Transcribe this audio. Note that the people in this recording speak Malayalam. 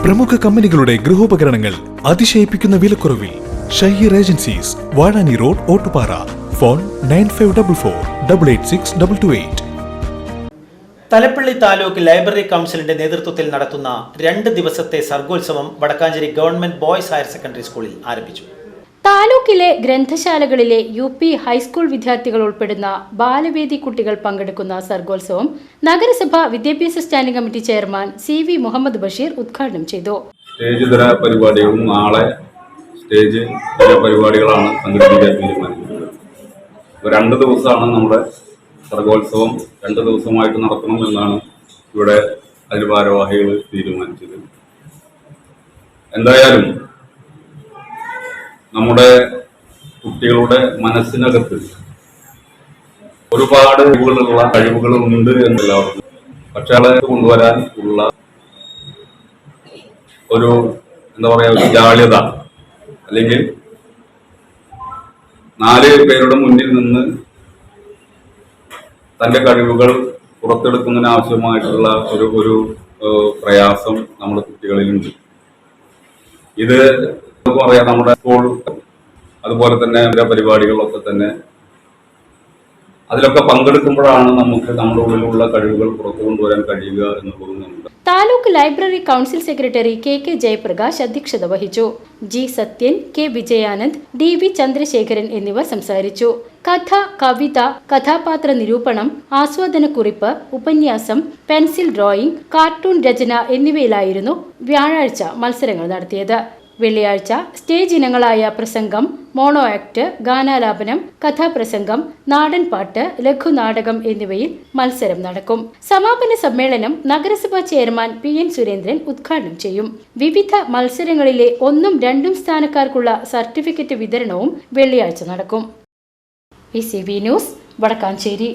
പ്രമുഖ കമ്പനികളുടെ ഗൃഹോപകരണങ്ങൾ അതിശയിപ്പിക്കുന്ന വിലക്കുറവിൽ. Shaheer agencies, Vazhani road, Ottupara. Phone 9544886228. Thalappally taluk library കൗൺസിലിന്റെ നേതൃത്വത്തിൽ നടത്തുന്ന 2 ദിവസത്തെ Sargotsavam Vadakkanchery government boys higher secondary സ്കൂളിൽ ആരംഭിച്ചു. താലൂക്കിലെ ഗ്രന്ഥശാലകളിലെ UP ഹൈസ്കൂൾ വിദ്യാർത്ഥികൾ ഉൾപ്പെടുന്ന ബാലവേദി കുട്ടികൾ പങ്കെടുക്കുന്ന സർഗോത്സവം നഗരസഭ വിദ്യാഭ്യാസ standing committee chairman CV Muhammad Basheer ഉദ്ഘാടനം ചെയ്തു. സ്റ്റേജ് തര പരിപാടികളും നാളെ സ്റ്റേജ് തര പരിപാടികളാണ് സംഘടിപ്പിക്കാൻ തീരുമാനിക്കുന്നത്. 2 ദിവസമാണ് നമ്മുടെ സർഗോത്സവം 2 ദിവസമായിട്ട് നടത്തണം എന്നാണ് ഇവിടെ അതിൽ ഭാരവാഹികൾ തീരുമാനിച്ചത്. എന്തായാലും നമ്മുടെ കുട്ടികളുടെ മനസ്സിനകത്ത് ഒരുപാട് കഴിവുകളുണ്ട് എന്നെല്ലാവർക്കും, പക്ഷെ അത് കൊണ്ടുവരാൻ ഉള്ള ഒരു ഒരു ജാള്യത, അല്ലെങ്കിൽ 4 പേരുടെ മുന്നിൽ നിന്ന് തന്റെ കഴിവുകൾ പുറത്തെടുക്കുന്നതിന് ആവശ്യമായിട്ടുള്ള ഒരു പ്രയാസം നമ്മുടെ കുട്ടികളിലുണ്ട്. ഇത് പറയാം, നമ്മുടെ സ്കൂൾ അതുപോലെ തന്നെ പരിപാടികളൊക്കെ തന്നെ അതിലൊക്കെ പങ്കെടുക്കുമ്പോഴാണ് നമുക്ക് നമ്മുടെ ഉള്ളിലുള്ള കഴിവുകൾ പുറത്തു കൊണ്ടുവരാൻ കഴിയുക എന്നുള്ളത് നമുക്ക്. Taluk library council secretary KK Jayaprakash അധ്യക്ഷത വഹിച്ചു. G Sathyan, K Vijayanand, DV Chandrasekharan എന്നിവർ സംസാരിച്ചു. കഥ, കവിത, കഥാപാത്ര നിരൂപണം, ആസ്വാദനക്കുറിപ്പ്, ഉപന്യാസം, പെൻസിൽ ഡ്രോയിങ്, കാർട്ടൂൺ രചന എന്നിവയിലായിരുന്നു വ്യാഴാഴ്ച മത്സരങ്ങൾ നടത്തിയത്. വെള്ളിയാഴ്ച സ്റ്റേജ് ഇനങ്ങളായ പ്രസംഗം, മോണോ ആക്ട്, ഗാനാലാപനം, കഥാപ്രസംഗം, നാടൻപാട്ട്, ലഘുനാടകം എന്നിവയിൽ മത്സരം നടക്കും. സമാപന സമ്മേളനം നഗരസഭാ ചെയർമാൻ PN സുരേന്ദ്രൻ ഉദ്ഘാടനം ചെയ്യും. വിവിധ മത്സരങ്ങളിലെ 1ഉം 2ഉം സ്ഥാനക്കാർക്കുള്ള സർട്ടിഫിക്കറ്റ് വിതരണവും വെള്ളിയാഴ്ച നടക്കും. PCV news, Vadakkanchery.